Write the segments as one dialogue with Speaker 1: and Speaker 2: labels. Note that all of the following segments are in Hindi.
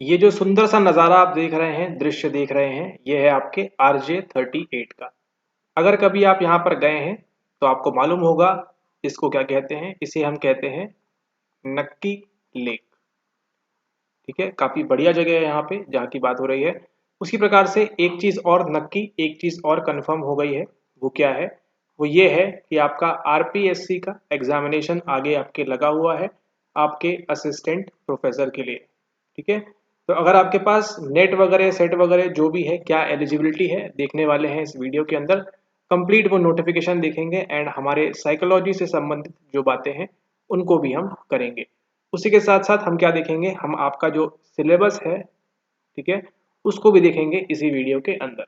Speaker 1: ये जो सुंदर सा नज़ारा आप देख रहे हैं, दृश्य देख रहे हैं, ये है आपके RJ38 का। अगर कभी आप यहाँ पर गए हैं तो आपको मालूम होगा इसको क्या कहते हैं। इसे हम कहते हैं नक्की लेक। ठीक है, काफी बढ़िया जगह है यहाँ पे जहाँ की बात हो रही है। उसी प्रकार से एक चीज और नक्की, एक चीज और कंफर्म हो गई है। वो क्या है? वो ये है कि आपका RPSC का एग्जामिनेशन आगे आपके लगा हुआ है, आपके असिस्टेंट प्रोफेसर के लिए। ठीक है, तो अगर आपके पास नेट वगैरह सेट वगैरह जो भी है, क्या एलिजिबिलिटी है, देखने वाले हैं इस वीडियो के अंदर। कंप्लीट वो नोटिफिकेशन देखेंगे एंड हमारे साइकोलॉजी से संबंधित जो बातें हैं उनको भी हम करेंगे। उसी के साथ साथ हम क्या देखेंगे, हम आपका जो सिलेबस है, ठीक है, उसको भी देखेंगे इसी वीडियो के अंदर।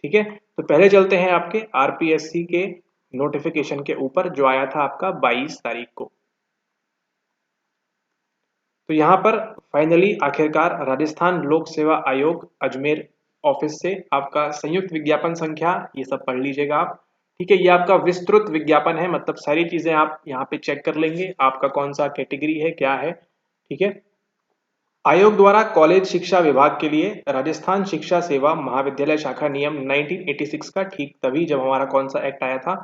Speaker 1: ठीक है, तो पहले चलते हैं आपके RPSC के नोटिफिकेशन के ऊपर जो आया था आपका 22 तारीख को। तो यहाँ पर फाइनली आखिरकार राजस्थान लोक सेवा आयोग अजमेर ऑफिस से आपका संयुक्त विज्ञापन संख्या, ये सब पढ़ लीजिएगा आप। ठीक है, ये आपका विस्तृत विज्ञापन है, मतलब सारी चीजें आप यहाँ पे चेक कर लेंगे, आपका कौन सा कैटेगरी है, क्या है। ठीक है, आयोग द्वारा कॉलेज शिक्षा विभाग के लिए राजस्थान शिक्षा सेवा महाविद्यालय शाखा नियम 1986 का ठीक तभी जब हमारा कौन सा एक्ट आया था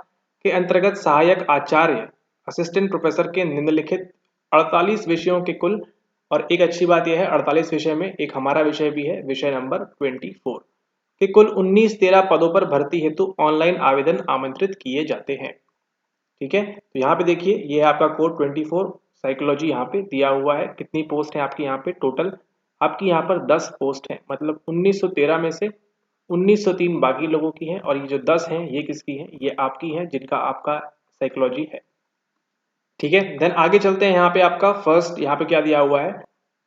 Speaker 1: के अंतर्गत सहायक आचार्य असिस्टेंट प्रोफेसर के निम्नलिखित 48 विषयों के कुल, और एक अच्छी बात यह है 48 विषय में एक हमारा विषय भी है, विषय नंबर 24 के कुल 19-13 पदों पर भर्ती हेतु ऑनलाइन आवेदन आमंत्रित किए जाते हैं। ठीक है, तो यहाँ पे देखिए ये है आपका कोड 24 साइकोलॉजी यहाँ पे दिया हुआ है। कितनी पोस्ट है आपकी यहाँ पे टोटल? आपकी यहाँ पर 10 पोस्ट है, मतलब 1913 में से 1903 बाकी लोगों की है, और ये जो 10 हैं ये किसकी है? ये आपकी है, जिनका आपका साइकोलॉजी है। ठीक है, देन आगे चलते हैं। यहाँ पे आपका फर्स्ट यहाँ पे क्या दिया हुआ है,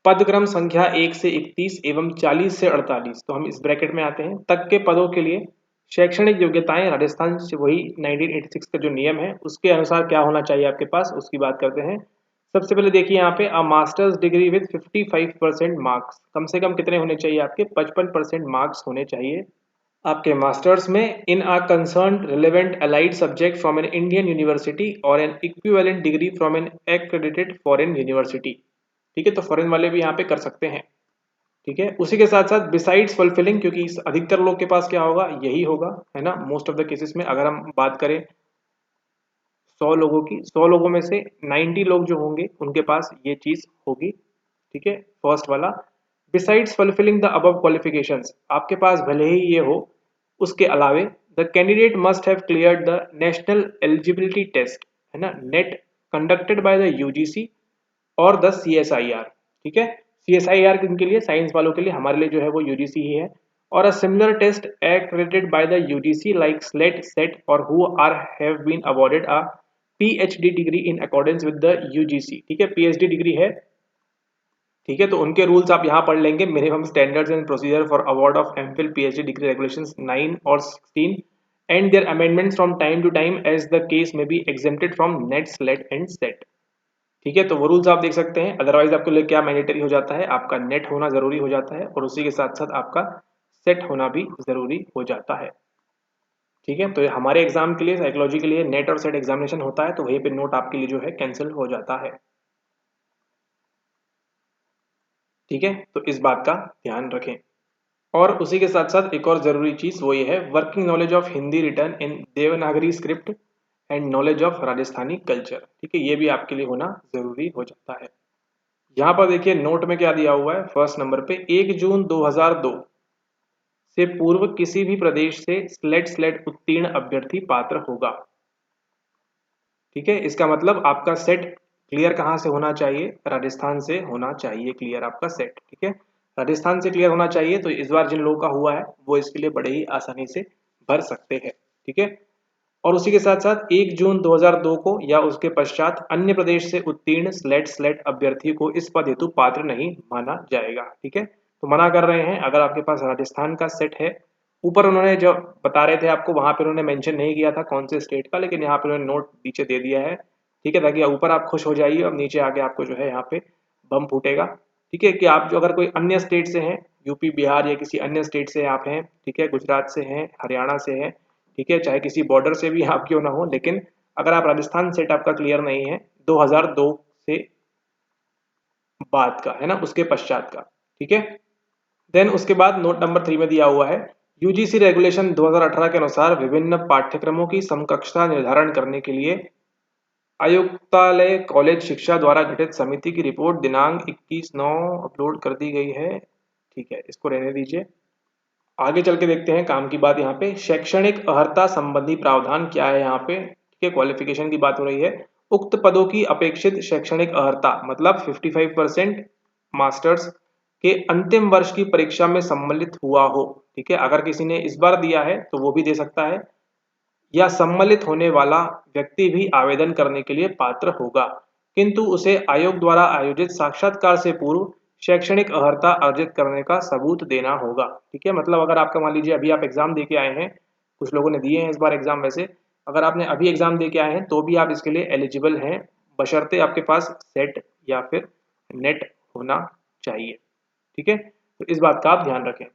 Speaker 1: पदक्रम संख्या 1 से 31 एवं 40 से 48, तो हम इस ब्रैकेट में आते हैं तक के पदों के लिए शैक्षणिक योग्यताएं राजस्थान से वही 1986 का जो नियम है उसके अनुसार क्या होना चाहिए आपके पास, उसकी बात करते हैं। सबसे पहले देखिए यहाँ पे मास्टर्स डिग्री विद 55% मार्क्स, कम से कम कितने होने चाहिए आपके? 55% मार्क्स होने चाहिए आपके मास्टर्स में in a concern relevant allied subject from an Indian university और an equivalent degree from an accredited foreign university. ठीक है, तो फॉरेन वाले भी यहाँ पे कर सकते हैं। ठीक है, उसी के साथ साथ बिसाइड्स फुलफिलिंग, क्योंकि अधिकतर लोग के पास क्या होगा, यही होगा, है ना। मोस्ट ऑफ द केसेस में अगर हम बात करें 100 लोगों की, 100 लोगों में से 90 लोग जो होंगे उनके पास ये चीज होगी। ठीक है, फर्स्ट वाला besides fulfilling the above qualifications, आपके पास भले ही ये हो, उसके अलावे the candidate must have cleared the national eligibility test, है ना, NET, conducted by the UGC और द CSIR। ठीक है, CSIR किनके लिए? साइंस वालों के लिए, हमारे लिए जो है वो UGC ही है। और a similar test accredited by the UGC like SLET, SET और who are have been awarded a PhD degree in accordance with the UGC। ठीक है, PhD डिग्री है। ठीक है, तो उनके रूल्स आप यहाँ पढ़ लेंगे, minimum standards and procedure for award of MPhil PhD degree regulations 9 और 16 and their amendments from time to time as the case में be exempted from NET, SLET and SET. ठीक है, तो वो रूल्स आप देख सकते हैं। अदरवाइज आपके लिए क्या मैंडेटरी हो जाता है, आपका नेट होना जरूरी हो जाता है और उसी के साथ साथ आपका सेट होना भी जरूरी हो जाता है। ठीक है, तो ये हमारे एग्जाम के लिए, साइकोलॉजी के लिए नेट और सेट एग्जामिनेशन होता है, तो वहीं पे नोट आपके लिए जो है कैंसिल हो जाता है। ठीक है, तो इस बात का ध्यान रखें। और उसी के साथ साथ एक और जरूरी चीज वो ये है, working knowledge of Hindi return in Devanagari script and knowledge of Rajasthani culture. ठीक है, ये भी आपके लिए होना जरूरी हो जाता है। यहाँ पर देखिए नोट में क्या दिया हुआ है, फर्स्ट नंबर पे 1 जून 2002 से पूर्व किसी भी प्रदेश से स्लेट उत्तीर्ण अभ्यर्थी पात्र होगा। ठीक है, इसका मतलब आपका सेट क्लियर कहाँ से होना चाहिए? राजस्थान से होना चाहिए क्लियर आपका सेट। ठीक है, राजस्थान से क्लियर होना चाहिए, तो इस बार जिन लोगों का हुआ है वो इसके लिए बड़े ही आसानी से भर सकते हैं। ठीक है, और उसी के साथ साथ 1 जून 2002 को या उसके पश्चात अन्य प्रदेश से उत्तीर्ण स्लेट अभ्यर्थी को इस पद हेतु पात्र नहीं माना जाएगा। ठीक है, तो मना कर रहे हैं अगर आपके पास राजस्थान का सेट है। ऊपर उन्होंने जो बता रहे थे आपको, वहां पे उन्होंने मेंशन नहीं किया था कौन से स्टेट का, लेकिन यहाँ पे उन्होंने नोट नीचे दे दिया है। ठीक है, ताकि ऊपर आप खुश हो जाइए और नीचे आके आपको जो है यहाँ पे बम फूटेगा। ठीक है, कि आप जो अगर कोई अन्य स्टेट से हैं, यूपी बिहार या किसी अन्य स्टेट से आप हैं, ठीक है, गुजरात से हैं, हरियाणा से हैं, ठीक है, चाहे किसी बॉर्डर से भी आप क्यों ना हो, लेकिन अगर आप राजस्थान सेट आपका क्लियर नहीं है 2002 से बाद का, है ना, उसके पश्चात का। ठीक है, देन उसके बाद नोट नंबर 3 में दिया हुआ है यूजीसी रेगुलेशन 2018 के अनुसार विभिन्न पाठ्यक्रमों की समकक्षता निर्धारण करने के लिए आयुक्तालय कॉलेज शिक्षा द्वारा गठित समिति की रिपोर्ट दिनांक 21/9 अपलोड कर दी गई है। ठीक है, इसको रहने दीजिए। आगे चल के देखते हैं काम की बात। यहाँ पे शैक्षणिक अर्हता संबंधी प्रावधान क्या है यहाँ पे। ठीक है, क्वालिफिकेशन की बात हो रही है। उक्त पदों की अपेक्षित शैक्षणिक अर्हता मतलब 55% मास्टर्स के अंतिम वर्ष की परीक्षा में सम्मिलित हुआ हो। ठीक है, अगर किसी ने इस बार दिया है तो वो भी दे सकता है, या सम्मिलित होने वाला व्यक्ति भी आवेदन करने के लिए पात्र होगा, किंतु उसे आयोग द्वारा आयोजित साक्षात्कार से पूर्व शैक्षणिक अर्हता अर्जित करने का सबूत देना होगा। ठीक है, मतलब अगर आपका मान लीजिए अभी आप एग्जाम दे के आए हैं, कुछ लोगों ने दिए हैं इस बार एग्जाम, वैसे अगर आपने अभी एग्जाम दे के आए हैं तो भी आप इसके लिए एलिजिबल हैं, बशर्ते आपके पास सेट या फिर नेट होना चाहिए। ठीक है, तो इस बात का आप ध्यान रखें।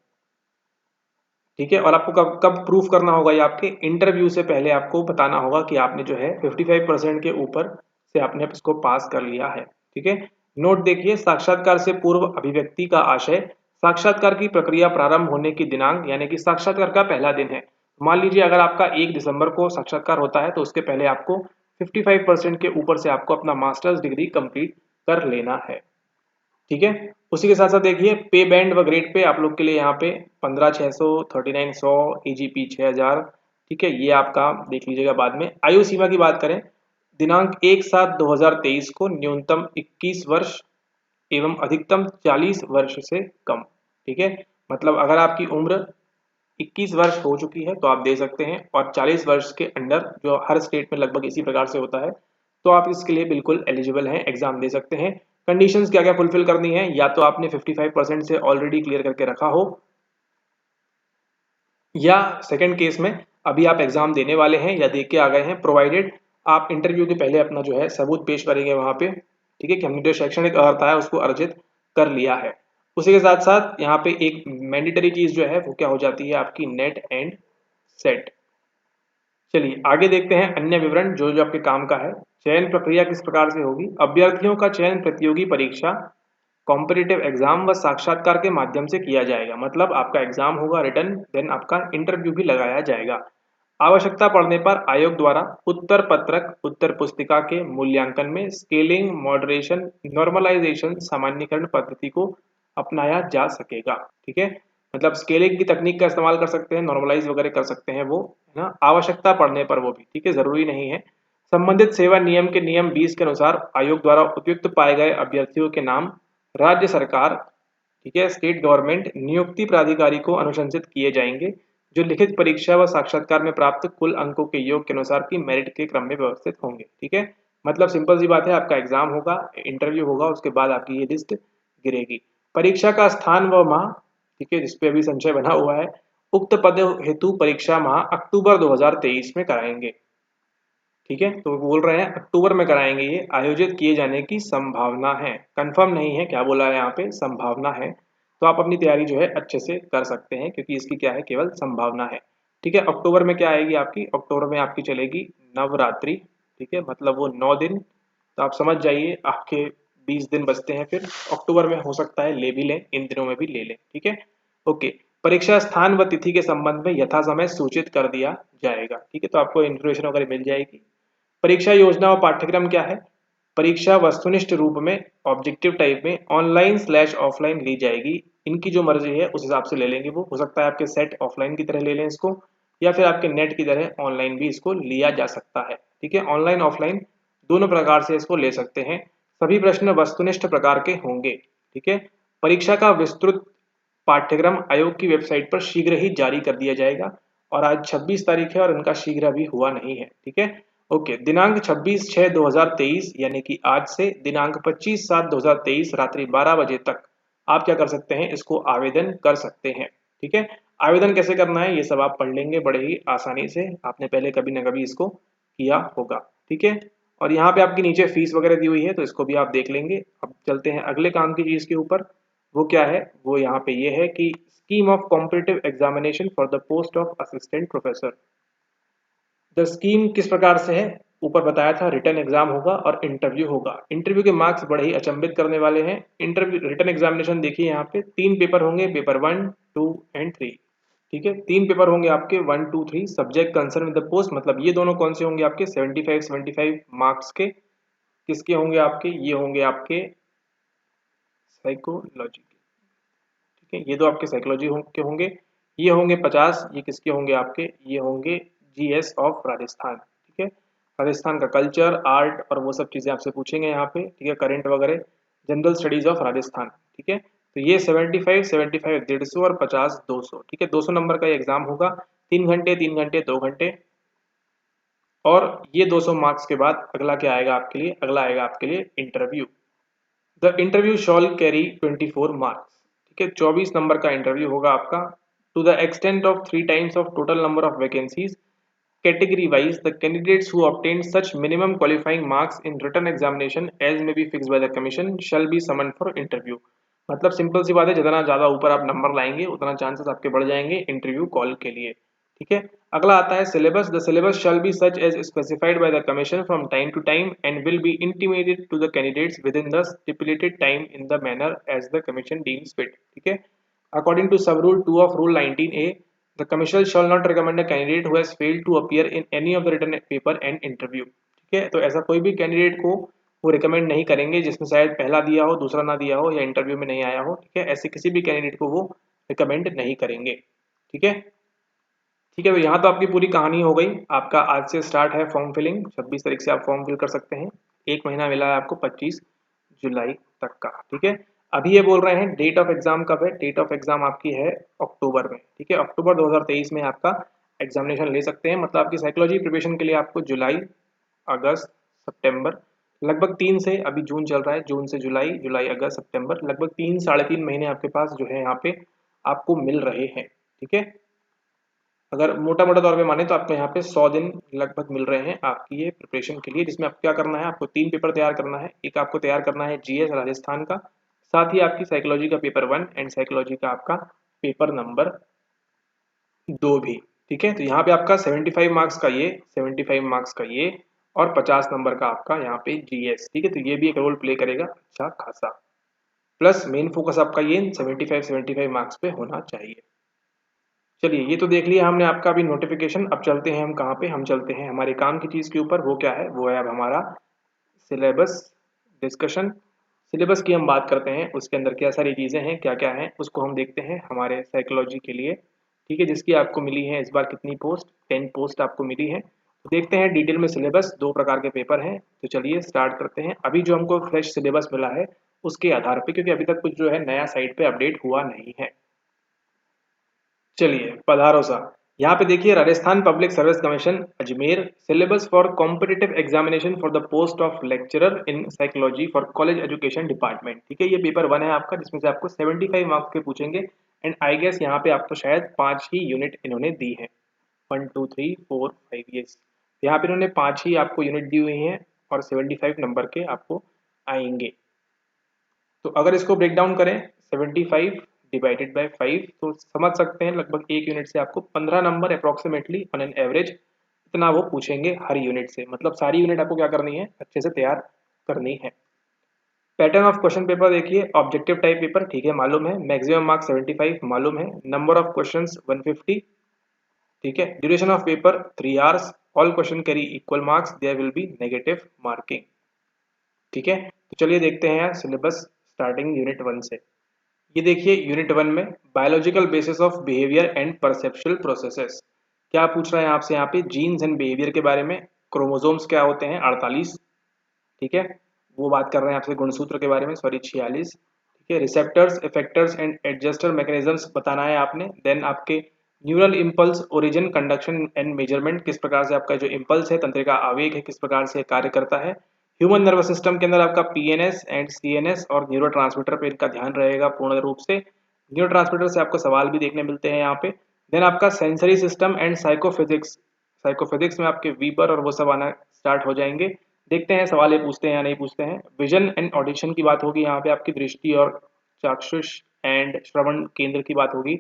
Speaker 1: ठीक है, और आपको कब कब प्रूफ करना होगा, ये आपके इंटरव्यू से पहले आपको बताना होगा कि आपने जो है 55% के ऊपर से आपने इसको पास कर लिया है। ठीक है, नोट देखिए, साक्षात्कार से पूर्व अभिव्यक्ति का आशय साक्षात्कार की प्रक्रिया प्रारंभ होने की दिनांक यानी कि साक्षात्कार का पहला दिन है। मान लीजिए अगर आपका 1 दिसंबर को साक्षात्कार होता है तो उसके पहले आपको 55% के ऊपर से आपको अपना मास्टर्स डिग्री कंप्लीट कर लेना है। ठीक है, उसी के साथ साथ देखिए पे बैंड व ग्रेड पे आप लोग के लिए यहाँ पे 15,600, 3900, एजीपी 6000। ठीक है, ये आपका देख लीजिएगा बाद में। आयु सीमा की बात करें, दिनांक 1/7/2023 को न्यूनतम 21 वर्ष एवं अधिकतम 40 वर्ष से कम। ठीक है, मतलब अगर आपकी उम्र 21 वर्ष हो चुकी है तो आप दे सकते हैं, और 40 वर्ष के अंडर जो हर स्टेट में लगभग इसी प्रकार से होता है, तो आप इसके लिए बिल्कुल एलिजिबल हैं, एग्जाम दे सकते हैं। कंडीशंस क्या क्या फुलफिल करनी है, या तो आपने 55% से ऑलरेडी क्लियर करके रखा हो, या सेकंड केस में अभी आप एग्जाम देने वाले हैं या दे के आ गए हैं, प्रोवाइडेड आप इंटरव्यू के पहले अपना जो है सबूत पेश करेंगे वहां पे। ठीक है, कि हमने जो शैक्षणिक अर्हता है उसको अर्जित कर लिया है। उसी के साथ साथ यहाँ पे एक मैंडेटरी चीज जो है वो क्या हो जाती है, आपकी नेट एंड सेट। चलिए आगे देखते हैं अन्य विवरण जो जो आपके काम का है। चयन प्रक्रिया किस प्रकार से होगी। अभ्यर्थियों का चयन प्रतियोगी परीक्षा, कॉम्पिटिटिव एग्जाम व साक्षात्कार के माध्यम से किया जाएगा। मतलब आपका एग्जाम होगा रिटर्न, देन आपका इंटरव्यू भी लगाया जाएगा। आवश्यकता पड़ने पर आयोग द्वारा उत्तर पत्रक उत्तर पुस्तिका के मूल्यांकन में स्केलिंग, मॉडरेशन, नॉर्मलाइजेशन, सामान्यीकरण पद्धति को अपनाया जा सकेगा। ठीक है, मतलब स्केलिंग की तकनीक का इस्तेमाल कर सकते हैं, नॉर्मलाइज वगैरह कर सकते हैं वो, है ना, आवश्यकता पड़ने पर वो भी। ठीक है, जरूरी नहीं है। संबंधित सेवा नियम के नियम 20 के अनुसार आयोग द्वारा उपयुक्त पाए गए अभ्यर्थियों के नाम राज्य सरकार, ठीक है, स्टेट गवर्नमेंट नियुक्ति प्राधिकारी को अनुशंसित किए जाएंगे, जो लिखित परीक्षा व साक्षात्कार में प्राप्त कुल अंकों के योग के अनुसार की मेरिट के क्रम में व्यवस्थित होंगे। ठीक है, मतलब सिंपल सी बात है, आपका एग्जाम होगा, इंटरव्यू होगा, उसके बाद आपकी ये लिस्ट गिरेगी। परीक्षा का स्थान व माह, ठीक है, जिसपे अभी संशय बना हुआ है, उक्त पद हेतु परीक्षा माह अक्टूबर 2023 में कराएंगे। ठीक है, तो बोल रहे हैं अक्टूबर में कराएंगे, ये आयोजित किए जाने की संभावना है, कंफर्म नहीं है, क्या बोला है यहाँ पे, संभावना है। तो आप अपनी तैयारी जो है अच्छे से कर सकते हैं, क्योंकि इसकी क्या है, केवल संभावना है। ठीक है, अक्टूबर में क्या आएगी आपकी, अक्टूबर में आपकी चलेगी नवरात्रि। ठीक है, मतलब वो 9 दिन, तो आप समझ जाइए आपके 20 दिन बचते हैं, फिर अक्टूबर में हो सकता है ले भी लें, इन दिनों में भी ले लें। ठीक है, ओके। परीक्षा स्थान व तिथि के संबंध में यथा समय सूचित कर दिया जाएगा। ठीक है, तो आपको इन्फॉर्मेशन वगैरह मिल जाएगी। परीक्षा योजना और पाठ्यक्रम क्या है। परीक्षा वस्तुनिष्ठ रूप में ऑब्जेक्टिव टाइप में ऑनलाइन/ऑफलाइन ली जाएगी। इनकी जो मर्जी है उस हिसाब से ले लेंगे, वो हो सकता है आपके सेट ऑफलाइन की तरह ले लें इसको, या फिर आपके नेट की तरह ऑनलाइन भी इसको लिया जा सकता है। ठीक है, ऑनलाइन ऑफलाइन दोनों प्रकार से इसको ले सकते हैं। सभी प्रश्न वस्तुनिष्ठ प्रकार के होंगे। ठीक है, परीक्षा का विस्तृत पाठ्यक्रम आयोग की वेबसाइट पर शीघ्र ही जारी कर दिया जाएगा, और आज 26 तारीख है और इनका शीघ्र अभी हुआ नहीं है। ठीक है, ओके। दिनांक 26/6/2023 यानी कि आज से दिनांक 25/7/2023 रात्रि 12 बजे तक आप क्या कर सकते हैं, इसको आवेदन कर सकते हैं। ठीक है, आवेदन कैसे करना है ये सब आप पढ़ लेंगे बड़े ही आसानी से, आपने पहले कभी ना कभी इसको किया होगा। ठीक है, और यहाँ पे आपकी नीचे फीस वगैरह दी हुई है, तो इसको भी आप देख लेंगे। अब चलते हैं अगले काम की चीज के ऊपर। वो क्या है, वो यहाँ पे ये है कि scheme of competitive examination for the post of assistant professor. The scheme किस प्रकार से है, ऊपर बताया था रिटन एग्जाम होगा और इंटरव्यू होगा। इंटरव्यू के मार्क्स बड़े ही अचंभित करने वाले हैं। इंटरव्यू रिटन एग्जामिनेशन देखिए यहाँ पे 3 पेपर होंगे, पेपर 1, 2 एंड 3। ठीक है, 3 पेपर होंगे आपके 1, 2, 3। Subject concern with the post, मतलब ये दोनों कौन से होंगे आपके 75 मार्क्स के। किसके होंगे आपके, ये होंगे आपके साइकोलॉजी के। ठीक है, ये दो आपके साइकोलॉजी के होंगे। ये होंगे 50, ये किसके होंगे आपके, ये होंगे जीएस ऑफ राजस्थान। ठीक है, राजस्थान का कल्चर, आर्ट और वो सब चीज़ें आपसे पूछेंगे यहाँ पे। ठीक है, करंट वगैरह, जनरल स्टडीज ऑफ राजस्थान। ठीक है, तो ये 75 150 और 50 200। ठीक है, 200 नंबर का एग्जाम होगा, 3 घंटे 3 घंटे 2 घंटे। और ये 200 मार्क्स के बाद अगला क्या आएगा आपके लिए, अगला आएगा आपके लिए interview. The interview shall carry 24 marks. ठीक है, 24 नंबर का इंटरव्यू होगा आपका। To the extent of 3 times of total number of vacancies category wise, the candidates who obtained such minimum qualifying marks in written examination as may be fixed by the commission shall be summoned for interview। मतलब सिंपल सी बात है, जितना ज्यादा ऊपर आप नंबर लाएंगे उतना चांसेस आपके बढ़ जाएंगे इंटरव्यू कॉल के लिए। ठीक है, अगला आता है syllabus. The syllabus shall be such as specified by the commission from time to time and will be intimated to the candidates within the stipulated time in the manner as the commission deems fit. ठीक है, according to sub rule 2 of rule 19A, the commission shall not recommend a candidate who has failed to appear in any of the written paper and interview। ठीक है, तो ऐसा कोई भी कैंडिडेट को वो रिकमेंड नहीं करेंगे जिसमें शायद पहला दिया हो, दूसरा ना दिया हो या इंटरव्यू में नहीं आया हो। ठीक है, ऐसे किसी भी कैंडिडेट को वो रिकमेंड नहीं करेंगे। ठीक है, ठीक है, तो यहाँ तो आपकी पूरी कहानी हो गई। आपका आज से स्टार्ट है फॉर्म फिलिंग, 26 तारीख से आप फॉर्म फिल कर सकते हैं। एक महीना मिला है आपको 25 जुलाई तक का। ठीक है, अभी ये बोल रहे हैं डेट ऑफ एग्जाम कब है। डेट ऑफ एग्जाम आपकी है अक्टूबर में। ठीक है, अक्टूबर 2023 में आपका एग्जामिनेशन ले सकते हैं। मतलब आपकी साइकोलॉजी प्रिपरेशन के लिए आपको जुलाई, अगस्त, सितंबर, लगभग 3 से, अभी जून चल रहा है, जून से जुलाई, जुलाई अगस्त सितंबर, लगभग 3 साढ़े 3 महीने आपके पास जो है यहाँ पे आपको मिल रहे हैं। ठीक है, अगर मोटा मोटा तौर पे माने तो आपको यहाँ पे 100 दिन लगभग मिल रहे हैं आपकी ये प्रिपरेशन के लिए, जिसमें आपको क्या करना है, आपको 3 पेपर तैयार करना है। एक आपको तैयार करना है जीएस राजस्थान का, साथ ही आपकी साइकोलॉजी का पेपर 1 एंड साइकोलॉजी का आपका पेपर नंबर 2 भी। ठीक है, तो यहाँ पे आपका 75 मार्क्स का ये, 75 मार्क्स का ये और 50 नंबर का आपका यहाँ पे जीएस। ठीक है, तो ये भी एक रोल प्ले करेगा अच्छा खासा। प्लस मेन फोकस आपका ये 75 मार्क्स पे होना चाहिए। चलिए, ये तो देख लिया हमने आपका अभी नोटिफिकेशन। अब चलते हैं हम कहाँ पे, हम चलते हैं हमारे काम की चीज़ के ऊपर। वो क्या है, वो है अब हमारा सिलेबस डिस्कशन। सिलेबस की हम बात करते हैं, उसके अंदर क्या सारी चीज़ें हैं, क्या क्या हैं, उसको हम देखते हैं हमारे साइकोलॉजी के लिए। ठीक है, जिसकी आपको मिली है इस बार कितनी पोस्ट, 10 पोस्ट आपको मिली है। तो देखते हैं डिटेल में सिलेबस। 2 प्रकार के पेपर हैं, तो चलिए स्टार्ट करते हैं। अभी जो हमको फ्रेश सिलेबस मिला है उसके आधार पर, क्योंकि अभी तक कुछ जो है नया साइट पे अपडेट हुआ नहीं है। चलिए पधारो सा, यहाँ पे देखिए Rajasthan public service commission Ajmer, syllabus for competitive examination for the post of lecturer in psychology for college education department. ठीक है, ये पेपर 1 है आपका, जिसमें से आपको 75 मार्क्स के पूछेंगे। एंड आई गेस यहाँ पे आपको शायद 5 ही यूनिट इन्होंने दी है, 1 2 3 4 5 ये यहाँ पे इन्होंने 5 ही आपको यूनिट दी हुई हैं और 75 नंबर के आपको आएंगे। तो अगर इसको ब्रेक डाउन करें 75 डिवाइडेड बाय 5 तो समझ सकते हैं लगभग एक यूनिट से आपको 15 number approximately on an average इतना वो पूछेंगे हर यूनिट से। मतलब सारी यूनिट आपको क्या करनी है, अच्छे से तैयार करनी है। पैटर्न ऑफ क्वेश्चन पेपर देखिए, ऑब्जेक्टिव टाइप पेपर, ठीक है मालूम है, मैक्सिमम मार्क्स 75 मालूम है, नंबर ऑफ क्वेश्चंस 150। ठीक है, duration of paper 3 hours, all question carry equal marks, there will be negative marking. ठीक है, तो चलिए देखते हैं यार सिलेबस स्टार्टिंग यूनिट 1 से। ये देखिए यूनिट 1 में biological basis of behaviour and perceptual processes. क्या पूछ रहा है आपसे यहाँ पे, जीन्स एंड बिहेवियर के बारे में। क्रोमोसोम्स क्या होते हैं 48। ठीक है, वो बात कर रहे हैं आपसे गुणसूत्र के बारे में, सॉरी 46। ठीक है, receptors, effectors and adjuster mechanisms बताना है आपने। देन आपके neural impulse, origin, conduction and measurement, किस प्रकार से आपका जो इम्पल्स है, तंत्रिका आवेग है, किस प्रकार से कार्य करता है। ह्यूमन नर्वस सिस्टम के अंदर आपका पीएनएस एंड सीएनएस और न्यूरोट्रांसमीटर पे इनका ध्यान रहेगा पूर्ण रूप से। न्यूरोट्रांसमीटर से आपको सवाल भी देखने मिलते हैं यहाँ पे। देन आपका sensory system and psychophysics, psychophysics में आपके वीबर और वो सब आना स्टार्ट हो जाएंगे। देखते हैं सवाल ये पूछते हैं या नहीं पूछते हैं। विजन एंड ऑडिशन की बात होगी यहाँ पे, आपकी दृष्टि और चाक्षुष एंड श्रवण केंद्र की बात होगी।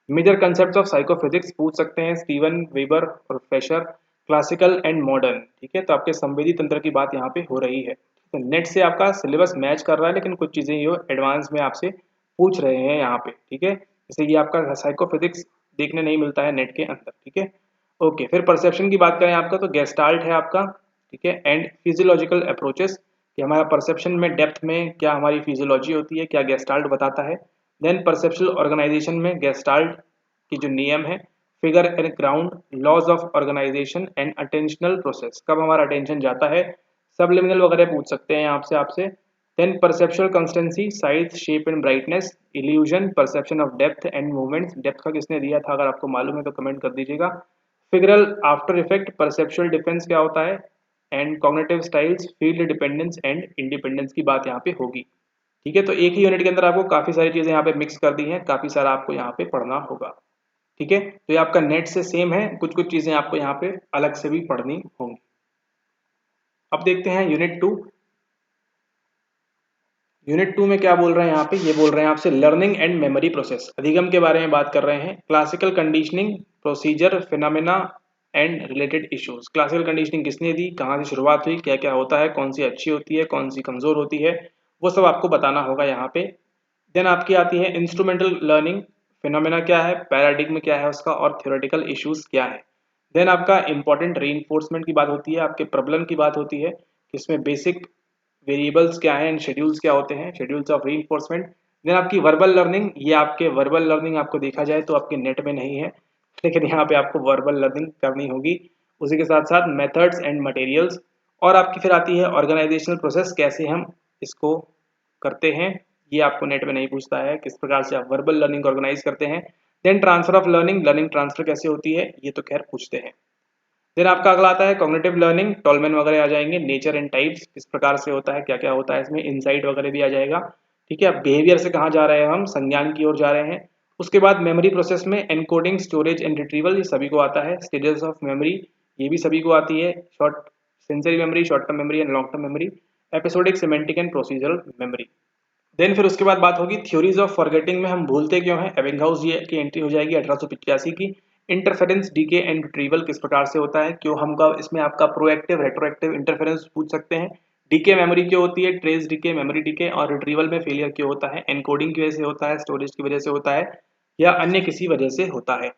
Speaker 1: मेजर कंसेप्ट ऑफ साइकोफिजिक्स पूछ सकते हैं स्टीवन वेबर और फ्रेशर। क्लासिकल एंड मॉडर्न, ठीक है। तो आपके संवेदी तंत्र की बात यहाँ पे हो रही है। तो नेट से आपका सिलेबस मैच कर रहा है, लेकिन कुछ चीज़ें ये एडवांस में आपसे पूछ रहे हैं यहाँ पे, ठीक है। जैसे ये आपका साइकोफिजिक्स देखने नहीं मिलता है नेट के अंदर, ठीक है। ओके, फिर परसेप्शन की बात करें आपका, तो गेस्टाल्ट है आपका, ठीक है, एंड फिजियोलॉजिकल अप्रोचेस, कि हमारा परसेप्शन में डेप्थ में क्या हमारी फिजियोलॉजी होती है, क्या गेस्टाल्ट बताता है। देन परसेप्शुअल ऑर्गेनाइजेशन में गेस्टाल्ट की जो नियम है, figure and ground, laws of organization and attentional process, कब हमारा अटेंशन जाता है, सबलिमिनल वगैरह पूछ सकते हैं आपसे आपसे। Then perceptual consistency, size, shape and brightness, illusion, perception of depth and movements, depth का किसने दिया था, अगर आपको मालूम है तो कमेंट कर दीजिएगा। Figural after effect, perceptual difference क्या होता है, and cognitive styles, field dependence and independence की बात यहाँ पे होगी, ठीक है। तो एक ही यूनिट के अंदर आपको काफी सारी चीजें यहाँ पे मिक्स कर दी हैं, काफी सारा आपको यहाँ पे पढ़ना होगा, ठीक है। तो ये आपका नेट से सेम है, कुछ कुछ चीजें आपको यहाँ पे अलग से भी पढ़नी होंगी। अब देखते हैं यूनिट 2। यूनिट 2 में क्या बोल रहे हैं यहाँ पे, ये बोल रहे हैं आपसे लर्निंग एंड मेमोरी प्रोसेस, अधिगम के बारे में बात कर रहे हैं। Classical conditioning, procedure, phenomena and related issues. Classical conditioning किसने दी, कहाँ से शुरुआत हुई, क्या क्या होता है, कौन सी अच्छी होती है, कौन सी कमजोर होती है, वो सब आपको बताना होगा यहाँ पे। देन आपकी आती है इंस्ट्रूमेंटल लर्निंग, फिनोमेना क्या है, पैराडिग्म क्या है उसका, और थ्योरेटिकल इश्यूज क्या है। देन आपका इंपॉर्टेंट रीइंफोर्समेंट की बात होती है, आपके प्रॉब्लम की बात होती है, इसमें बेसिक वेरिएबल्स क्या हैं एंड शेड्यूल्स क्या होते हैं, शेड्यूल्स ऑफ रीइंफोर्समेंट। देन आपकी वर्बल लर्निंग, ये आपके वर्बल लर्निंग आपको देखा जाए तो आपके नेट में नहीं है, लेकिन यहाँ पे आपको वर्बल लर्निंग करनी होगी। उसी के साथ साथ मेथड्स एंड मटेरियल्स, और आपकी फिर आती है ऑर्गेनाइजेशनल प्रोसेस, कैसे हम इसको करते हैं, ये आपको नेट में नहीं पूछता है, किस प्रकार से आप वर्बल लर्निंग ऑर्गेनाइज करते हैं। Then transfer of learning, learning transfer कैसे होती है, ये तो खैर पूछते हैं। देन आपका अगला आता है कॉग्निटिव लर्निंग, टॉलमैन वगैरह आ जाएंगे, नेचर एंड टाइप्स, किस प्रकार से होता है, क्या क्या होता है इसमें, इनसाइट वगैरह भी आ जाएगा, ठीक है। अब बिहेवियर से कहाँ जा रहे हैं हम, संज्ञान की ओर जा रहे हैं। उसके बाद मेमोरी प्रोसेस में एनकोडिंग, स्टोरेज एंड रिट्रीवल, ये सभी को आता है। स्टेजेस ऑफ मेमोरी, ये भी सभी को आती है, short sensory memory, short term memory and long term memory, episodic, semantic and procedural memory. Then फिर उसके बाद बात होगी थ्योरीज ऑफ फॉरगेटिंग में हम भूलते क्यों हैं, एबिंगहाउस ये की एंट्री हो जाएगी 1885 की। इंटरफेरेंस, डीके एंड रिट्रीवल किस प्रकार से होता है, क्यों हम का इसमें आपका प्रोएक्टिव रेट्रोएक्टिव इंटरफेरेंस पूछ सकते हैं। डीके मेमोरी क्यों होती है, ट्रेस डीके, मेमोरी डीके, और रिट्रीवल में फेलियर क्यों होता है, एनकोडिंग की वजह से होता है, स्टोरेज की वजह से होता है, या अन्य किसी वजह से होता है,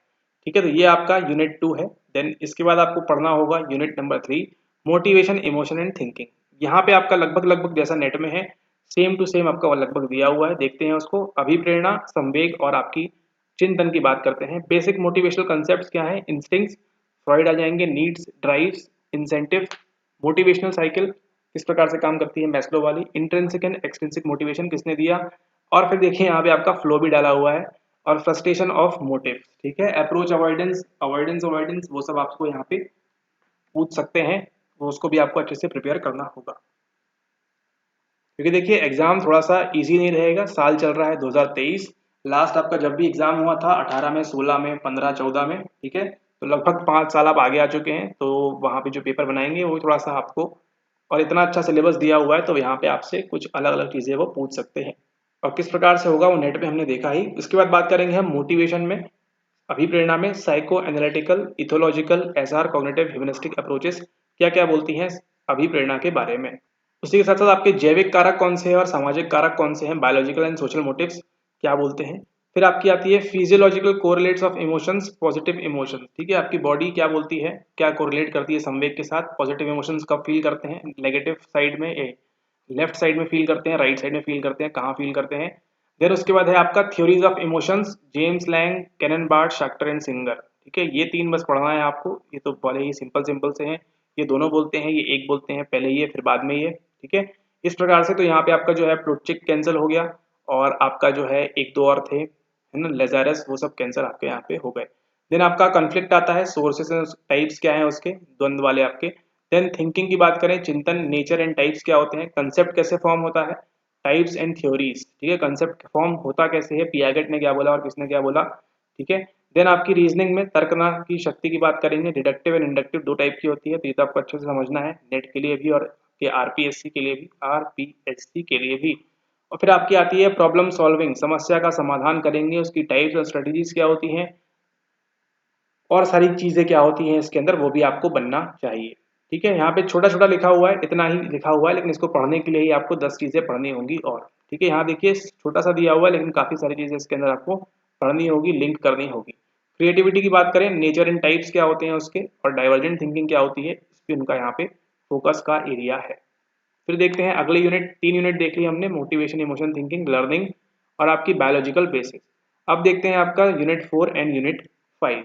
Speaker 1: ठीक है। तो ये आपका यूनिट 2 है। देन इसके बाद आपको पढ़ना होगा unit number 3, motivation, emotion and thinking. यहाँ पे आपका लगभग लगभग जैसा नेट में है, सेम टू सेम आपका लगभग दिया हुआ है, देखते हैं उसको। अभिप्रेरणा, संवेग और आपकी चिंतन की बात करते हैं। बेसिक मोटिवेशनल कंसेप्ट्स क्या है, इंस्टिंक्ट्स, फ्रॉइड आ जाएंगे, needs, drives, incentive, motivational cycle किस प्रकार से काम करती है, मैस्लो वाली, इंट्रिंसिक एंड एक्सट्रिंसिक मोटिवेशन किसने दिया, और फिर देखिए यहाँ पे आपका फ्लो भी डाला हुआ है, और फ्रस्ट्रेशन ऑफ मोटिव, ठीक है। अप्रोच, अवॉइडेंस, अवॉइडेंस अवॉइडेंस, वो सब आपको यहाँ पे पूछ सकते हैं, वो उसको भी आपको अच्छे से प्रिपेयर करना होगा, क्योंकि देखिए एग्जाम थोड़ा सा इजी नहीं रहेगा। साल चल रहा है 2023, लास्ट आपका जब भी एग्जाम हुआ था 18 में, 16 में, 15, 14 में, ठीक है। तो लगभग 5 साल आप आगे आ चुके हैं, तो वहाँ पे जो पेपर बनाएंगे वो थोड़ा सा आपको, और इतना अच्छा सिलेबस दिया हुआ है तो यहाँ पे आपसे कुछ अलग अलग चीजें वो पूछ सकते हैं, और किस प्रकार से होगा वो नेट पे हमने देखा ही। उसके बाद बात करेंगे हम मोटिवेशन में, अभिप्रेरणा में, psycho analytical, ethological, SR, cognitive, humanistic approaches क्या क्या बोलती हैं अभिप्रेरणा के बारे में। उसी के साथ साथ आपके जैविक कारक कौन से हैं और सामाजिक कारक कौन से हैं, बायोलॉजिकल एंड सोशल मोटिव्स क्या बोलते हैं। फिर आपकी आती है physiological correlates of emotions, positive emotions, ठीक है। आपकी बॉडी क्या बोलती है, क्या कोरिलेट करती है संवेग के साथ, पॉजिटिव इमोशंस कब फील करते हैं, नेगेटिव साइड में, लेफ्ट साइड में फील करते हैं, राइट साइड में फील करते हैं, कहाँ फील करते हैं। देन उसके बाद है आपका theories of emotions, James Lange, Cannon Bard, Schachter and Singer, ठीक है। ये 3 बस पढ़ना है आपको, ये तो बड़े ही सिंपल सिंपल से हैं, ये दोनों बोलते हैं, ये एक बोलते हैं, पहले ये फिर बाद में ये, ठीक है। इस प्रकार से तो यहाँ पे आपका जो है प्लूटचिक कैंसिल हो गया, और आपका जो है एक दो और थे, है ना, लेजारस, वो सब कैंसिल आपके यहाँ पे हो गए। देन आपका कॉन्फ्लिक्ट आता है, सोर्सेस टाइप्स क्या है उसके, द्वंद्व वाले आपके। देन थिंकिंग की बात करें, चिंतन, नेचर एंड टाइप्स क्या होते हैं, कंसेप्ट कैसे फॉर्म होता है, टाइप्स एंड थ्योरीज, ठीक है। कंसेप्ट फॉर्म होता कैसे है, पियागेट ने क्या बोला और किसने क्या बोला, ठीक है। देन आपकी रीजनिंग में तर्कना की शक्ति की बात करेंगे, डिडक्टिव एंड इंडक्टिव 2 टाइप की होती है, तो ये तो आपको अच्छे से समझना है, नेट के लिए भी और आरपीएससी के लिए भी, आरपीएससी के लिए भी। और फिर आपकी आती है प्रॉब्लम सॉल्विंग, समस्या का समाधान करेंगे, उसकी टाइप्स और स्ट्रेटेजीज क्या होती हैं, और सारी चीज़ें क्या होती हैं इसके अंदर वो भी आपको बनना चाहिए। ठीक है, यहाँ पे छोटा छोटा लिखा हुआ है, इतना ही लिखा हुआ है, लेकिन इसको पढ़ने के लिए ही आपको 10 चीज़ें पढ़नी होंगी। और ठीक है, यहाँ देखिए छोटा सा दिया हुआ है, लेकिन काफ़ी सारी चीज़ें इसके अंदर आपको पढ़नी होगी, लिंक करनी होगी। क्रिएटिविटी की बात करें, नेचर एंड टाइप्स क्या होते हैं उसके, और डाइवर्जेंट थिंकिंग क्या होती है, इस पर उनका यहाँ पे फोकस का एरिया है। फिर देखते हैं अगले यूनिट, 3 यूनिट देख ली हमने, मोटिवेशन, इमोशन, थिंकिंग, लर्निंग और आपकी बायोलॉजिकल बेसिस। अब देखते हैं आपका यूनिट 4 एंड यूनिट 5।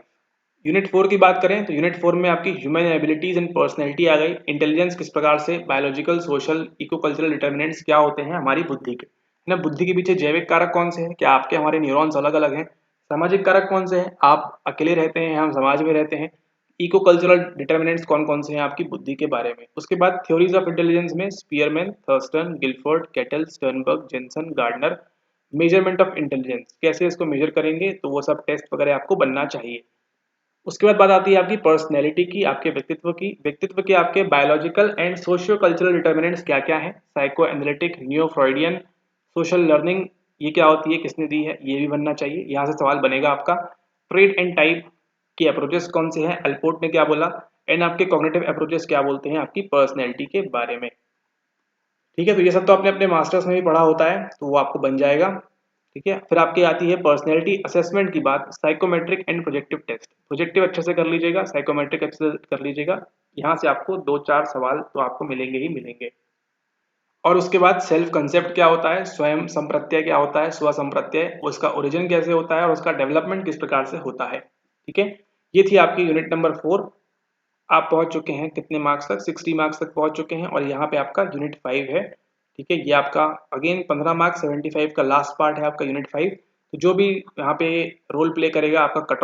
Speaker 1: यूनिट 4 की बात करें तो यूनिट 4 में आपकी ह्यूमन एबिलिटीज एंड पर्सनैलिटी आ गई। इंटेलिजेंस किस प्रकार से, biological, social, eco cultural determinants क्या होते हैं हमारी बुद्धि के, है ना। बुद्धि के पीछे जैविक कारक कौन से हैं, क्या आपके हमारे न्यूरॉन्स अलग अलग हैं। सामाजिक कारक कौन से हैं, आप अकेले रहते हैं, हम समाज में रहते हैं। इको कल्चरल डिटर्मिनेंट्स कौन कौन से हैं आपकी बुद्धि के बारे में। उसके बाद थ्योरीज ऑफ इंटेलिजेंस में Spearman, Thurstone, Guilford, Cattell, Sternberg, Jensen, Gardner. Measurement of intelligence, कैसे इसको मेजर करेंगे, तो वो सब टेस्ट वगैरह आपको बनना चाहिए। उसके बाद बात आती है आपकी पर्सनैलिटी की, आपके व्यक्तित्व की। व्यक्तित्व के आपके biological and socio cultural determinants क्या क्या हैं, psycho analytic, new Freudian, social learning, ये क्या होती है, किसने दी है, ये भी बनना चाहिए, यहाँ से सवाल बनेगा आपका। ट्रेट एंड टाइप की अप्रोचेस कौन से हैं, अल्पोर्ट ने क्या बोला, एंड आपके कॉग्निटिव अप्रोचेस क्या बोलते हैं आपकी पर्सनैलिटी के बारे में। ठीक है, तो ये सब तो आपने अपने मास्टर्स में भी पढ़ा होता है, तो वो आपको बन जाएगा। ठीक है, फिर आपकी आती है पर्सनैलिटी असेसमेंट की बात, psychometric and projective test. Projective अच्छे से कर लीजिएगा, साइकोमेट्रिक अच्छे से कर लीजिएगा, यहाँ से आपको 2-4 सवाल तो आपको मिलेंगे ही मिलेंगे। और उसके बाद सेल्फ कंसेप्ट क्या होता है, स्वयं संप्रत्यय क्या होता है, स्व संप्रत्यय, उसका ओरिजिन कैसे होता है और उसका डेवलपमेंट किस प्रकार से होता है। ठीक है, ये थी आपकी यूनिट नंबर 4। आप पहुंच चुके हैं कितने मार्क्स तक, 60 मार्क्स तक पहुंच चुके हैं, और यहाँ पे आपका यूनिट 5 है। ठीक है, ये आपका अगेन 15 मार्क्स, 75 का लास्ट पार्ट है आपका यूनिट 5। तो जो भी यहाँ पे रोल प्ले करेगा आपका कट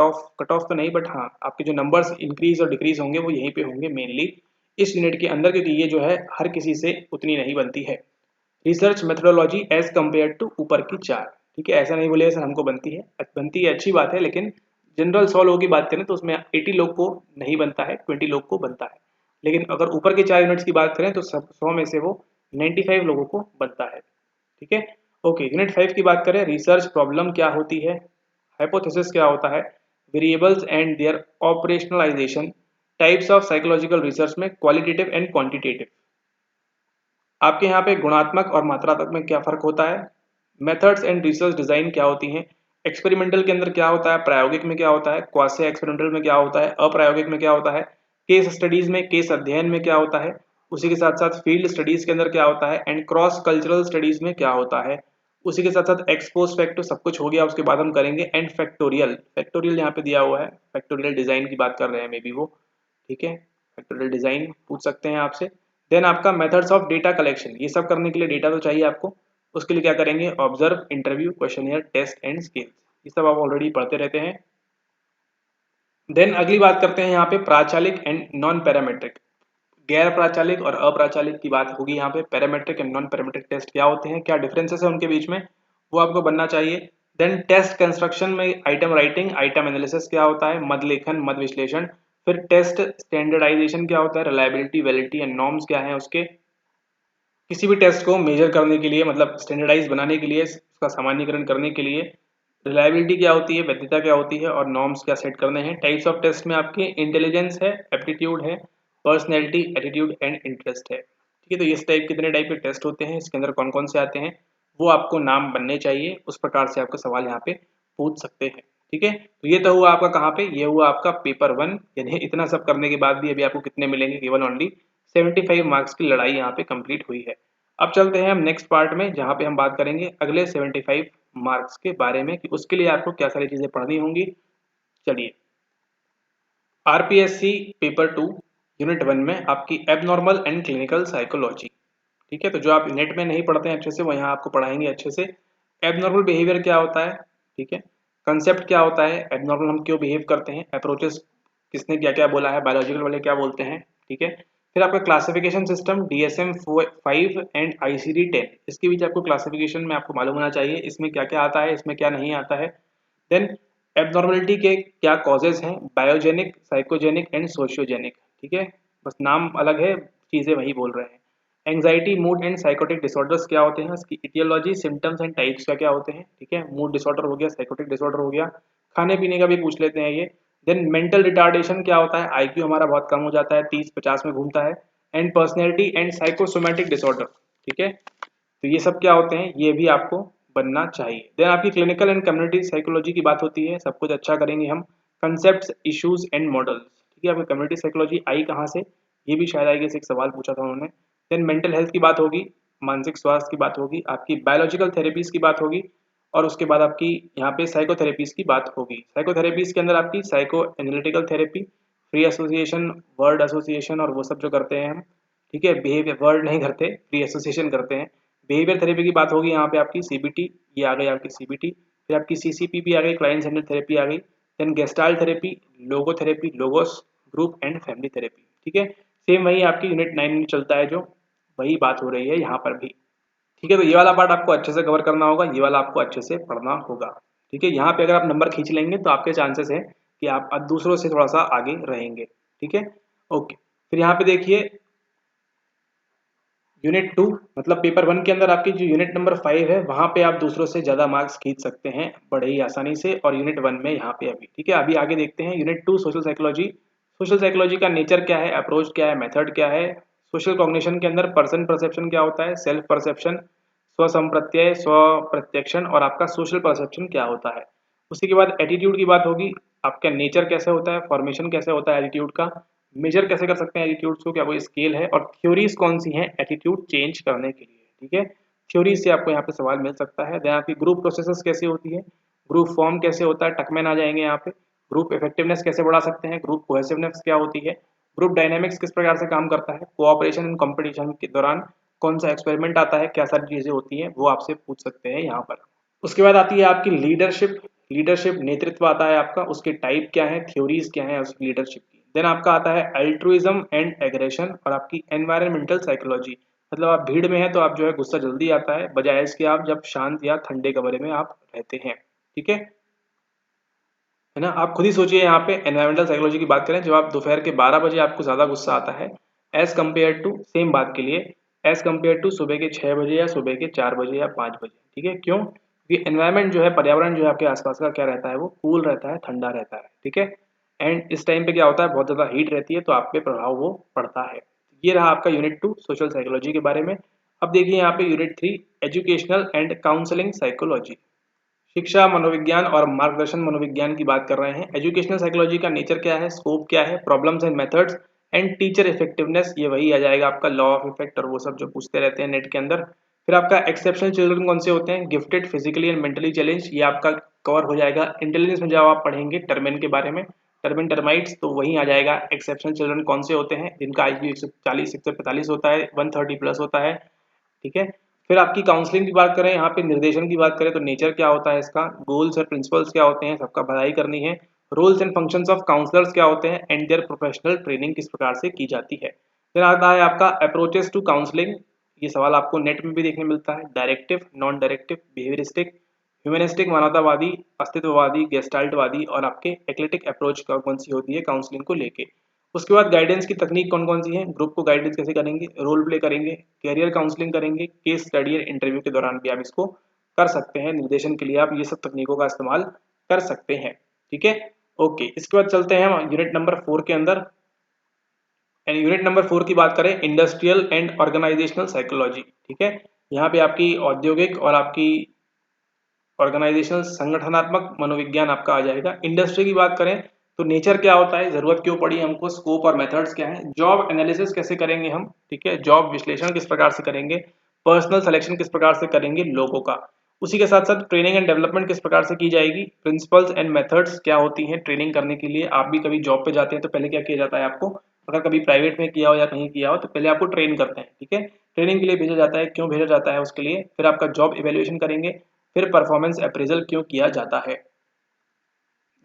Speaker 1: ऑफ तो नहीं, बट हाँ आपके जो नंबर्स इंक्रीज और डिक्रीज होंगे वो यहीं पे होंगे मेनली इस यूनिट के अंदर, क्योंकि ये जो है हर किसी से उतनी नहीं बनती है। Research methodology as compare to ऊपर की 4। ठीक है, ऐसा नहीं बोले सर हमको बनती है अच्छी बात है, लेकिन जनरल 100 लोगों की बात करें तो उसमें 80 लोग को नहीं बनता है, 20 लोग को बनता है। लेकिन अगर ऊपर के 4 यूनिट्स की बात करें तो सब 100 में से वो 95 लोगों को बनता है। ठीक है, ओके, यूनिट 5 की बात करें, रिसर्च प्रॉब्लम क्या होती है, हाइपोथेसिस क्या होता है, variables and their operationalization, types of psychological research में क्वालिटेटिव एंड क्वांटिटेटिव। आपके यहाँ पे गुणात्मक और मात्रात्मक में क्या फर्क होता है, मेथड्स एंड रिसर्च डिजाइन क्या होती हैं, एक्सपेरिमेंटल के अंदर क्या होता है, प्रायोगिक में क्या होता है, क्वासी एक्सपेरिमेंटल में क्या होता है, अप्रायोगिक में क्या होता है, केस स्टडीज में, केस अध्ययन में क्या होता है, उसी के साथ साथ फील्ड स्टडीज के अंदर क्या होता है, एंड क्रॉस कल्चरल स्टडीज में क्या होता है। उसी के साथ साथ एक्सपोज फैक्टर सब कुछ हो गया, उसके बाद हम करेंगे एंड फैक्टोरियल। फैक्टोरियल यहाँ पे दिया हुआ है, फैक्टोरियल डिजाइन की बात कर रहे हैं मे बी वो। ठीक है, फैक्टोरियल डिजाइन पूछ सकते हैं आपसे। देन आपका मेथड्स ऑफ डेटा कलेक्शन, ये सब करने के लिए डेटा तो चाहिए आपको, उसके लिए क्या करेंगे, observe, interview, questionnaire, test and scale, ये सब आप ऑलरेडी पढ़ते रहते हैं। देन अगली बात करते हैं यहाँ पे प्राचालिक एंड नॉन पैरामेट्रिक, गैर प्राचालिक और अप्राचालिक की बात होगी यहाँ पे। Parametric and non parametric test क्या होते हैं, क्या डिफरेंसेस है उनके बीच में, वो आपको बनना चाहिए। देन टेस्ट कंस्ट्रक्शन में आइटम राइटिंग, आइटम एनालिसिस क्या होता है, मद लेखन, मद विश्लेषण। फिर टेस्ट स्टैंडर्डाइजेशन क्या होता है, रिलायबिलिटी, वैलिडिटी एंड नॉर्म्स क्या है उसके। किसी भी टेस्ट को मेजर करने के लिए, मतलब स्टैंडर्डाइज बनाने के लिए, उसका सामान्यीकरण करने के लिए रिलायबिलिटी क्या होती है, वैधता क्या होती है, और नॉर्म्स क्या सेट करने हैं। टाइप्स ऑफ टेस्ट में आपके इंटेलिजेंस है, एप्टीट्यूड है, पर्सनैलिटी, एटीट्यूड एंड इंटरेस्ट है। ठीक है, तो इस टाइप कितने टाइप के टेस्ट होते हैं, इसके अंदर कौन कौन से आते हैं, वो आपको नाम बनने चाहिए, उस प्रकार से आपको सवाल यहाँ पे पूछ सकते हैं। ठीक है, तो ये तो हुआ आपका कहाँ पे, ये हुआ आपका पेपर 1। यानी इतना सब करने के बाद भी अभी आपको कितने मिलेंगे, केवल ओनली 75 मार्क्स की लड़ाई यहाँ पे कंप्लीट हुई है। अब चलते हैं हम नेक्स्ट पार्ट में, जहाँ पे हम बात करेंगे अगले 75 मार्क्स के बारे में कि उसके लिए आपको क्या सारी चीजें पढ़नी होंगी। चलिए, आरपीएससी पेपर 2 यूनिट 1 में आपकी एबनॉर्मल एंड क्लिनिकल साइकोलॉजी। ठीक है, तो जो आप नेट में नहीं पढ़ते हैं अच्छे से, वो यहाँ आपको पढ़ाएंगे अच्छे से। एबनॉर्मल बिहेवियर क्या होता है, ठीक है, कंसेप्ट क्या होता है, एबनॉर्मल हम क्यों बिहेव करते हैं, अप्रोचेस किसने क्या क्या बोला है, बायोलॉजिकल वाले क्या बोलते हैं। ठीक है, फिर आपका classification system DSM 5 and ICD 10, इसके बीच आपको क्लासिफिकेशन में आपको मालूम होना चाहिए इसमें क्या क्या आता है, इसमें क्या नहीं आता है। देन एबनॉर्मलिटी के क्या कॉजेज हैं, बायोजेनिक, साइकोजेनिक एंड सोशियोजेनिक। ठीक है, बस नाम अलग है, चीजें वही बोल रहे हैं। Anxiety, mood and psychotic disorders क्या होते हैं, उसकी इटियोलॉजी, सिम्टम्स एंड टाइप्स क्या क्या होते हैं। ठीक है, मूड डिसऑर्डर हो गया, साइकोटिक डिसऑर्डर हो गया। खाने पीने का भी पूछ लेते हैं ये, देन मेंटल रिटार्डेशन क्या होता है, आईक्यू हमारा बहुत कम हो जाता है, 30-50 में घूमता है। And personality and psychosomatic disorder, ठीक है, तो ये सब क्या होते हैं, ये भी आपको बनना चाहिए। देन आपकी क्लिनिकल एंड कम्युनिटी साइकोलॉजी की बात होती है, सब कुछ अच्छा करेंगे हम। कंसेप्ट, इश्यूज एंड मॉडल्स, ठीक है, आपकी कम्युनिटी साइकोलॉजी आई कहाँ से, ये भी शायद आएगी, एक सवाल पूछा था उन्होंने। देन मेंटल हेल्थ की बात होगी, मानसिक स्वास्थ्य की बात होगी, आपकी बायोलॉजिकल थेरेपीज की बात होगी, और उसके बाद आपकी यहाँ पे साइकोथेरेपीज की बात होगी। साइकोथेरेपीज के अंदर आपकी psycho analytical therapy, free association, word association और वो सब जो करते हैं हम, ठीक है, बिहेवियर वर्ड नहीं करते, फ्री एसोसिएशन करते हैं। बिहेवियर थेरेपी की बात होगी यहाँ पे आपकी सीबीटी, ये आ गई आपकी सीबीटी। फिर आपकी सीसीपीपी आ गई, क्लाइंट सेंटर्ड थेरेपी आ गई। Then gestalt therapy, logo therapy, logos, group and family therapy, ठीक है, सेम वही आपकी यूनिट 9 में चलता है, जो वही बात हो रही है यहाँ पर भी, ठीक है। तो ये वाला पार्ट आपको अच्छे से कवर करना होगा, ये वाला आपको अच्छे से पढ़ना होगा, ठीक है। यहाँ पे अगर आप नंबर खींच लेंगे तो आपके चांसेस है कि आप दूसरों से थोड़ा सा आगे रहेंगे, ठीक है, ओके। फिर यहाँ पे देखिए यूनिट 2, मतलब पेपर 1 के अंदर आपकी जो यूनिट नंबर 5 है, वहां पे आप दूसरों से ज्यादा मार्क्स खींच सकते हैं बड़े ही आसानी से, और यूनिट 1 में यहाँ पे अभी, ठीक है। अभी आगे देखते हैं unit 2 social psychology. Social psychology का नेचर क्या है, अप्रोच क्या है, मेथड क्या है। सोशल कॉग्निशन के अंदर पर्सन परसेप्शन क्या होता है, सेल्फ परसेप्शन, स्व संप्रत्यय, स्व प्रत्यक्षण, और आपका सोशल परसेप्शन क्या होता है। उसी के बाद एटीट्यूड की बात होगी, आपका नेचर कैसे होता है, फॉर्मेशन कैसे होता है एटीट्यूड का, मेजर कैसे कर सकते हैं एटीट्यूड्स को, क्या कोई स्केल है, और थ्योरीज कौन सी हैं एटीट्यूड चेंज करने के लिए, ठीक है। थ्योरीज से आपको यहाँ पे सवाल मिल सकता है। देन आपकी ग्रुप प्रोसेसेस कैसी होती है, ग्रुप फॉर्म कैसे होता है, टकमैन आ जाएंगे यहाँ पे। ग्रुप इफेक्टिवनेस कैसे बढ़ा सकते हैं, ग्रुप कोहेसिवनेस क्या होती है, ग्रुप डायनामिक्स किस प्रकार से काम करता है, कोऑपरेशन एंड कंपटीशन के दौरान कौन सा एक्सपेरिमेंट आता है, क्या सारी चीजें होती हैं, वो आपसे पूछ सकते हैं यहाँ पर। उसके बाद आती है आपकी लीडरशिप। लीडरशिप नेतृत्व आता है आपका, उसके टाइप क्या है, थ्योरीज क्या है उसकी लीडरशिप की। देन आपका आता है अल्ट्रुइज्म एंड एग्रेशन, और आपकी एनवायरमेंटल साइकोलॉजी, मतलब आप भीड़ में हैं तो आप जो है गुस्सा जल्दी आता है, बजाय इसके आप जब शांत या ठंडे कमरे में आप रहते हैं, ठीक है ना। आप खुद ही सोचिए, यहाँ पे एनवायरमेंटल साइकोलॉजी की बात करें, जब आप दोपहर के 12 बजे आपको ज्यादा गुस्सा आता है एज कम्पेयर टू, सेम बात के लिए, एज कम्पेयर टू सुबह के 6 बजे या सुबह के 4 बजे या 5 बजे, ठीक है, क्यों, क्योंकि एनवायरमेंट जो है, पर्यावरण जो है आपके आसपास का क्या रहता है, वो कूल रहता है, ठंडा रहता है, ठीक है। एंड इस टाइम पे क्या होता है, बहुत ज्यादा हीट रहती है, तो आप पे प्रभाव वो पड़ता है। ये रहा आपका यूनिट 2 सोशल साइकोलॉजी के बारे में। अब देखिए यहाँ पे unit 3 educational and counselling psychology, शिक्षा मनोविज्ञान और मार्गदर्शन मनोविज्ञान की बात कर रहे हैं। एजुकेशनल साइकोलॉजी का नेचर क्या है, स्कोप क्या है, problems and methods and teacher effectiveness, ये वही आ जाएगा आपका, लॉ ऑफ इफेक्ट और वो सब जो पूछते रहते हैं नेट के अंदर। फिर आपका एक्सेप्शनल चिल्ड्रन कौन से होते हैं, gifted, physically and mentally challenge, ये आपका कवर हो जाएगा। इंटेलिजेंस में जब आप पढ़ेंगे टर्मेन के बारे में, टर्मेन टर्माइट्स, तो वही आ जाएगा एक्सेप्शनल चिल्ड्रन कौन से होते हैं, जिनका IQ 140 145 होता है, 130 प्लस होता है, ठीक है। फिर आपकी काउंसलिंग की बात करें, यहाँ पे निर्देशन की बात करें, तो नेचर क्या होता है इसका, गोल्स और प्रिंसिपल्स क्या होते हैं, सबका भलाई करनी है। Roles and functions of counsellors क्या होते हैं, एंड देयर प्रोफेशनल ट्रेनिंग किस प्रकार से की जाती है। फिर आता है आपका अप्रोचेस टू काउंसलिंग, ये सवाल आपको नेट में भी देखने मिलता है। Directive, non directive, behaviouristic, humanistic मानवतावादी, अस्तित्ववादी, गेस्टाल्टवादी, और आपके एक्लेटिक अप्रोच कौन सी होती है काउंसलिंग को लेके। उसके बाद गाइडेंस की तकनीक कौन कौन सी है, ग्रुप को गाइडेंस कैसे करेंगे, रोल प्ले करेंगे, कैरियर काउंसलिंग करेंगे, केस स्टडी और इंटरव्यू के दौरान भी आप इसको कर सकते हैं। निर्देशन के लिए आप ये सब तकनीकों का इस्तेमाल कर सकते हैं, ठीक है, ओके। इसके बाद चलते हैं हम यूनिट नंबर 4 के अंदर। एंड यूनिट नंबर 4 की बात करें, इंडस्ट्रियल एंड ऑर्गेनाइजेशनल साइकोलॉजी, ठीक है। यहाँ पे आपकी औद्योगिक और आपकी ऑर्गेनाइजेशनल संगठनात्मक मनोविज्ञान आपका आ जाएगा। इंडस्ट्री की बात करें तो नेचर क्या होता है, जरूरत क्यों पड़ी हमको, स्कोप और मेथड्स क्या है, जॉब एनालिसिस कैसे करेंगे हम, ठीक है, जॉब विश्लेषण किस प्रकार से करेंगे, पर्सनल सिलेक्शन किस प्रकार से करेंगे लोगों का। उसी के साथ साथ ट्रेनिंग एंड डेवलपमेंट किस प्रकार से की जाएगी, प्रिंसिपल्स एंड मेथड्स क्या होती हैं ट्रेनिंग करने के लिए। आप भी कभी जॉब पे जाते हैं तो पहले क्या किया जाता है आपको, अगर कभी प्राइवेट में किया हो या कहीं किया हो तो पहले आपको ट्रेन करते हैं, ठीक है, ट्रेनिंग के लिए भेजा जाता है, क्यों भेजा जाता है उसके लिए। फिर आपका जॉब इवेल्युएशन करेंगे, फिर परफॉर्मेंस अप्रेजल क्यों किया जाता है।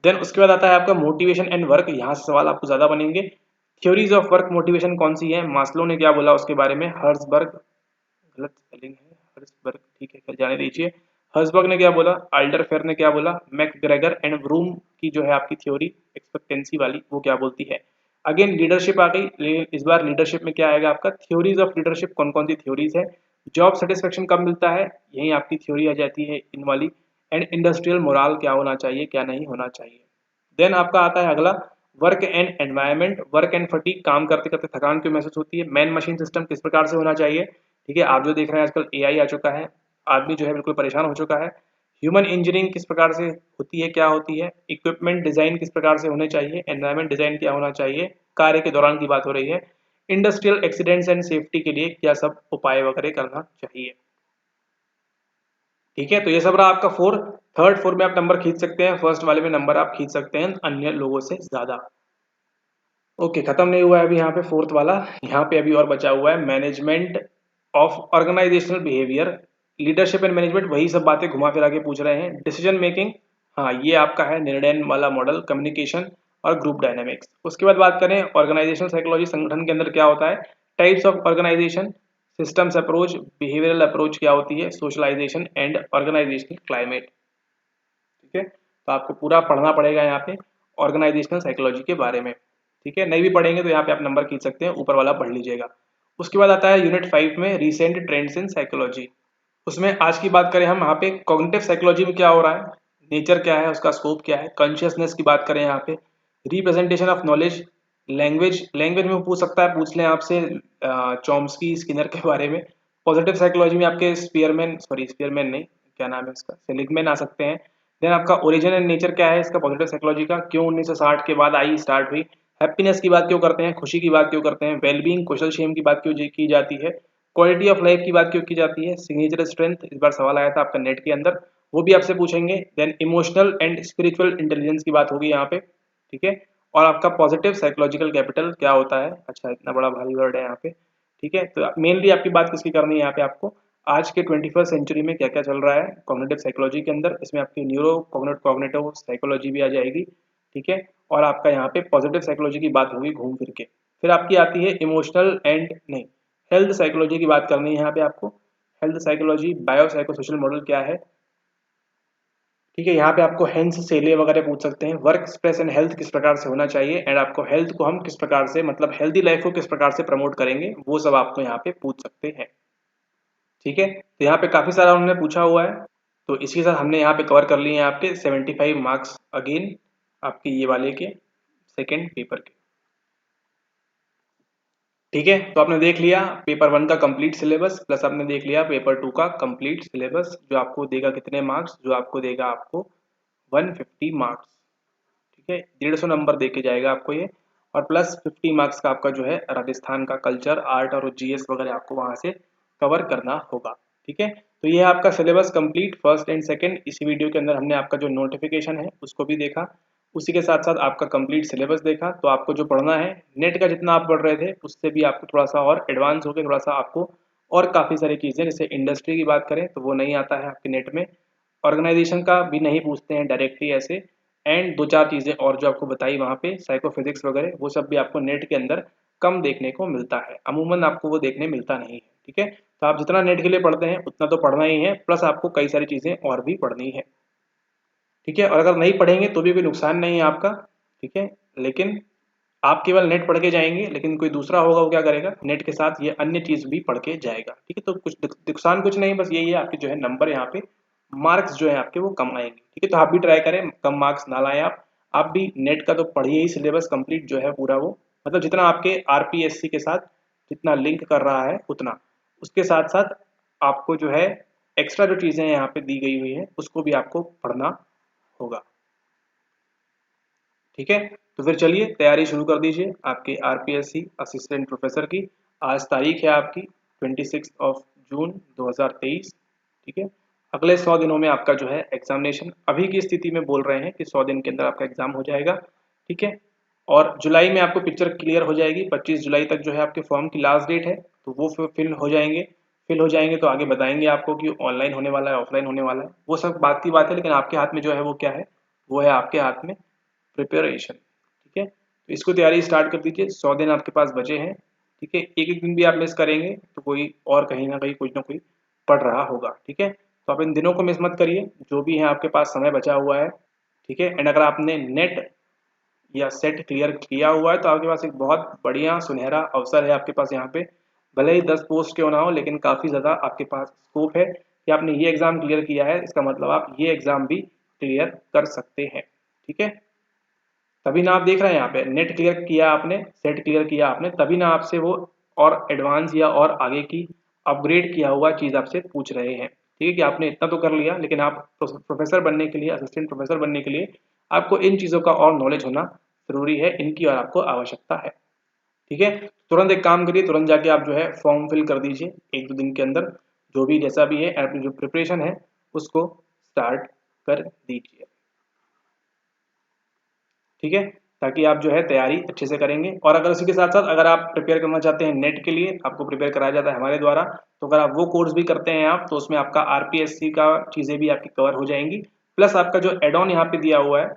Speaker 1: देन उसके बाद आता है आपका मोटिवेशन एंड वर्क, यहाँ से सवाल आपको ज्यादा बनेंगे। थ्योरीज ऑफ वर्क मोटिवेशन कौन सी है, मास्लो ने क्या बोला उसके बारे में, हर्सबर्ग, गलत स्पेलिंग है, हर्सबर्ग, ठीक है, जाने दीजिए। हर्सबर्ग ने क्या बोला, आल्डरफेयर ने क्या बोला, मैकग्रेगर एंड ब्रूम की जो है आपकी थ्योरी एक्सपेक्टेंसी वाली, वो क्या बोलती है। अगेन लीडरशिप आ गई, लेकिन इस बार लीडरशिप में क्या आएगा आपका, थ्योरीज ऑफ लीडरशिप कौन कौन सी थ्योरीज है। जॉब सेटिस्फेक्शन कब मिलता है, यही आपकी थ्योरी आ जाती है इन वाली। एंड इंडस्ट्रियल मोराल क्या होना चाहिए, क्या नहीं होना चाहिए। देन आपका आता है अगला work and environment. Work and fatigue, काम करते करते थकान क्यों महसूस होती है। मैन मशीन सिस्टम किस प्रकार से होना चाहिए, ठीक है। आप जो देख रहे हैं आजकल एआई आ चुका है, आदमी जो है बिल्कुल परेशान हो चुका है। ह्यूमन इंजीनियरिंग किस प्रकार से होती है, क्या होती है। इक्विपमेंट डिजाइन किस प्रकार से होने चाहिए। एनवायरनमेंट डिजाइन क्या होना चाहिए, कार्य के दौरान की बात हो रही है। इंडस्ट्रियल एक्सीडेंट्स एंड सेफ्टी के लिए क्या सब उपाय वगैरह करना चाहिए, ठीक है। तो ये सब रहा आपका फोर। थर्ड फोर में आप नंबर खींच सकते हैं, फर्स्ट वाले में नंबर आप खींच सकते हैं अन्य लोगों से ज्यादा। ओके, खत्म नहीं हुआ है अभी यहाँ पे फोर्थ वाला। यहाँ पे अभी और बचा हुआ है management of organizational behaviour. Leadership and management, वही सब बातें घुमा फिरा के पूछ रहे हैं। डिसीजन मेकिंग, हाँ ये आपका है निर्णय वाला मॉडल। कम्युनिकेशन और ग्रुप डायनामिक्स। उसके बाद बात करें ऑर्गेनाइजेशनल साइकोलॉजी, संगठन के अंदर क्या होता है। Types of organization, systems approach, behavioural approach क्या होती है, सोशलाइजेशन एंड ऑर्गेनाइजेशनल क्लाइमेट, ठीक है। तो आपको पूरा पढ़ना पड़ेगा यहाँ पे ऑर्गेनाइजेशनल साइकोलॉजी के बारे में, ठीक है। नहीं भी पढ़ेंगे तो यहाँ पे आप नंबर खींच सकते हैं, ऊपर वाला पढ़ लीजिएगा। उसके बाद आता है यूनिट 5 में रिसेंट ट्रेंड्स इन साइकोलॉजी। उसमें आज की बात करें हम, यहाँ पे कॉग्निटिव साइकोलॉजी में क्या हो रहा है, नेचर क्या है, उसका स्कोप क्या है। कॉन्शियसनेस की बात करें यहाँ पे, representation of knowledge. Language, language में पूछ सकता है, पूछ लें आपसे चॉम्स्की स्किनर के बारे में। पॉजिटिव साइकोलॉजी में आपके स्पीयरमैन, सॉरी स्पीयरमैन नहीं, क्या नाम है उसका, सेलिगमैन आ सकते हैं। देन आपका ओरिजिन एंड नेचर क्या है इसका, पॉजिटिव साइकोलॉजी का, क्यों 1960 के बाद आई स्टार्ट हुई। हैप्पीनेस की बात क्यों करते हैं, खुशी की बात क्यों करते हैं। वेलबींग, सोशल शेम की बात क्यों की जाती है। क्वालिटी ऑफ लाइफ की बात क्यों की जाती है। सिग्नेचर स्ट्रेंथ, इस बार सवाल आया था आपका नेट के अंदर, वो भी आपसे पूछेंगे। Then emotional and spiritual intelligence की बात होगी यहाँ पे, ठीक है। और आपका पॉजिटिव साइकोलॉजिकल कैपिटल क्या होता है, अच्छा इतना बड़ा भारी वर्ड है यहाँ पे, ठीक है। तो मेनली आपकी बात किसकी करनी है यहाँ पे आपको, आज के 21st सेंचुरी में क्या क्या चल रहा है कॉग्निटिव साइकोलॉजी के अंदर। इसमें आपकी न्यूरो कॉग्निटिव साइकोलॉजी भी आ जाएगी, ठीक है। और आपका यहाँ पे पॉजिटिव साइकोलॉजी की बात होगी घूम फिर के। फिर आपकी आती है इमोशनल एंड नहीं, हेल्थ साइकोलॉजी की बात करनी है यहाँ पे आपको। Health psychology, bio psycho social model क्या है, ठीक है। यहाँ पे आपको हेंस सेले वगैरह पूछ सकते हैं। वर्क स्ट्रेस एंड हेल्थ किस प्रकार से होना चाहिए, एंड आपको हेल्थ को हम किस प्रकार से, मतलब हेल्दी लाइफ को किस प्रकार से प्रमोट करेंगे, वो सब आपको यहाँ पे पूछ सकते हैं, ठीक है। तो यहाँ पे काफी सारा उन्होंने पूछा हुआ है, तो इसी के साथ हमने यहाँ पे कवर कर लिए हैं आपके 75 मार्क्स अगेन आपके ये वाले के सेकेंड पेपर के, ठीक है। तो आपने देख लिया पेपर 1 का कंप्लीट सिलेबस, प्लस आपने देख लिया पेपर 2 का कंप्लीट सिलेबस, जो आपको देगा कितने मार्क्स, जो आपको देगा आपको 150 मार्क्स, ठीक है। 150 नंबर देके जाएगा आपको ये, और प्लस 50 मार्क्स का आपका जो है राजस्थान का कल्चर, आर्ट और जीएस वगैरह आपको वहां से कवर करना होगा, ठीक है। तो ये है आपका syllabus complete first and second. इसी वीडियो के अंदर हमने आपका जो नोटिफिकेशन है उसको भी देखा, उसी के साथ साथ आपका कंप्लीट सिलेबस देखा। तो आपको जो पढ़ना है नेट का जितना आप पढ़ रहे थे उससे भी आपको थोड़ा सा और एडवांस हो गया, थोड़ा सा आपको और काफ़ी सारी चीज़ें, जैसे इंडस्ट्री की बात करें तो वो नहीं आता है आपके नेट में, ऑर्गेनाइजेशन का भी नहीं पूछते हैं डायरेक्टली ऐसे, एंड दो चार चीज़ें और जो आपको बताई वहाँ पे साइकोफिजिक्स वगैरह, वो सब भी आपको नेट के अंदर कम देखने को मिलता है, अमूमन आपको वो देखने मिलता नहीं है, ठीक है। तो आप जितना नेट के लिए पढ़ते हैं उतना तो पढ़ना ही है, प्लस आपको कई सारी चीज़ें और भी पढ़नी है, ठीक है। और अगर नहीं पढ़ेंगे तो भी कोई नुकसान नहीं है आपका, ठीक है। लेकिन आप केवल नेट पढ़ के जाएंगे, लेकिन कोई दूसरा होगा वो क्या करेगा, नेट के साथ ये अन्य चीज भी पढ़ के जाएगा, ठीक है। तो कुछ नुकसान कुछ नहीं, बस यही है आपके जो है नंबर यहाँ पे, मार्क्स जो है आपके वो कम आएंगे, ठीक है। तो आप भी ट्राई करें कम मार्क्स ना लाएं आप भी नेट का तो पढ़िए ही, सिलेबस कंप्लीट जो है पूरा वो, मतलब जितना आपके आरपीएससी के साथ जितना लिंक कर रहा है उतना, उसके साथ साथ आपको जो है एक्स्ट्रा जो चीजें यहाँ पे दी गई हुई है उसको भी आपको पढ़ना होगा, ठीक है। तो फिर चलिए तैयारी शुरू कर दीजिए आपके आरपीएससी असिस्टेंट प्रोफेसर की। आज तारीख है आपकी 26 जून 2023, ठीक है। अगले 100 दिनों में आपका जो है एग्जामिनेशन, अभी की स्थिति में बोल रहे हैं कि 100 दिन के अंदर आपका एग्जाम हो जाएगा, ठीक है। और जुलाई में आपको पिक्चर क्लियर हो जाएगी, 25 जुलाई तक जो है आपके फॉर्म की लास्ट डेट है, तो वो फिल हो जाएंगे। फिल हो जाएंगे तो आगे बताएंगे आपको कि ऑनलाइन होने वाला है ऑफलाइन होने वाला है, वो सब बात की बात है, लेकिन आपके हाथ में जो है वो क्या है, वो है आपके हाथ में प्रिपरेशन, ठीक है। तो इसको तैयारी स्टार्ट कर दीजिए, 100 दिन आपके पास बचे हैं, ठीक है। एक एक दिन भी आप मिस करेंगे तो कोई और कहीं ना कहीं कुछ ना कोई पढ़ रहा होगा, ठीक है। तो आप इन दिनों को मिस मत करिए, जो भी है आपके पास समय बचा हुआ है, ठीक है। एंड अगर आपने नेट या सेट क्लियर किया हुआ है तो आपके पास एक बहुत बढ़िया सुनहरा अवसर है आपके पास यहाँ पे, भले ही 10 पोस्ट क्यों ना हो, लेकिन काफ़ी ज़्यादा आपके पास स्कोप है कि आपने ये एग्ज़ाम क्लियर किया है, इसका मतलब आप ये एग्ज़ाम भी क्लियर कर सकते हैं, ठीक है। तभी ना आप देख रहे हैं यहाँ पे नेट क्लियर किया आपने, सेट क्लियर किया आपने, तभी ना आपसे वो और एडवांस या और आगे की अपग्रेड किया हुआ चीज़ आपसे पूछ रहे हैं। ठीक है कि आपने इतना तो कर लिया, लेकिन आप प्रोफेसर बनने के लिए, असिस्टेंट प्रोफेसर बनने के लिए आपको इन चीज़ों का और नॉलेज होना ज़रूरी है, इनकी और आपको आवश्यकता है। ठीक है, तुरंत एक काम करिए, तुरंत जाके आप जो है फॉर्म फिल कर दीजिए, 1-2 दिन के अंदर जो भी जैसा भी है आपकी जो प्रिपरेशन है उसको स्टार्ट कर दीजिए। ठीक है, ताकि आप जो है तैयारी अच्छे से करेंगे। और अगर उसी के साथ साथ अगर आप प्रिपेयर करना चाहते हैं नेट के लिए, आपको प्रिपेयर कराया जाता है हमारे द्वारा, तो अगर आप वो कोर्स भी करते हैं आप, तो उसमें आपका आरपीएससी का चीज़ें भी आपकी कवर हो जाएंगी, प्लस आपका जो एड ऑन यहाँ पे दिया हुआ है,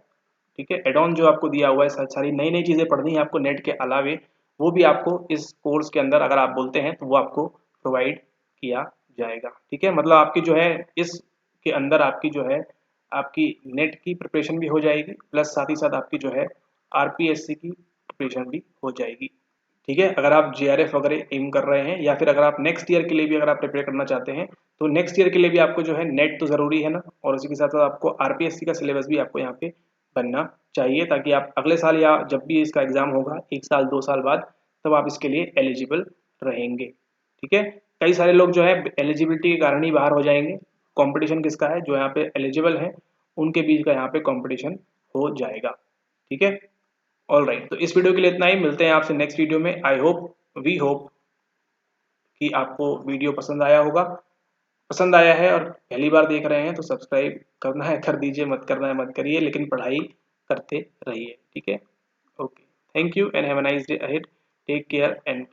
Speaker 1: ठीक है, एड ऑन जो आपको दिया हुआ है, सारी नई नई चीज़ें पढ़नी है आपको नेट के अलावे, वो भी आपको इस कोर्स के अंदर अगर आप बोलते हैं तो वो आपको प्रोवाइड किया जाएगा। ठीक है, मतलब आपकी जो है इसके अंदर आपकी जो है आपकी नेट की प्रिपरेशन भी हो जाएगी, प्लस साथ ही साथ आपकी जो है आरपीएससी की प्रिपरेशन भी हो जाएगी। ठीक है, अगर आप जेआरएफ वगैरह एम कर रहे हैं या फिर अगर आप नेक्स्ट ईयर के लिए भी अगर आप प्रिपेयर करना चाहते हैं, तो नेक्स्ट ईयर के लिए भी आपको जो है नेट तो ज़रूरी है ना, और उसी के साथ साथ आपको आरपीएससी का सिलेबस भी आपको यहाँ पे बनना चाहिए, ताकि आप अगले साल या जब भी इसका एग्ज़ाम होगा 1 साल 2 साल बाद, तब आप इसके लिए एलिजिबल रहेंगे। ठीक है, कई सारे लोग जो है एलिजिबिलिटी के कारण ही बाहर हो जाएंगे। कंपटीशन किसका है, जो यहाँ पे एलिजिबल है उनके बीच का यहाँ पे कंपटीशन हो जाएगा। ठीक है, ऑल राइट, तो इस वीडियो के लिए इतना ही, मिलते हैं आपसे नेक्स्ट वीडियो में। आई होप, वी होप कि आपको वीडियो पसंद आया होगा। पसंद आया है और पहली बार देख रहे हैं तो सब्सक्राइब करना है कर दीजिए, मत करना है मत करिए, लेकिन पढ़ाई करते रहिए। ठीक है, okay, thank you and have a nice day ahead, take care and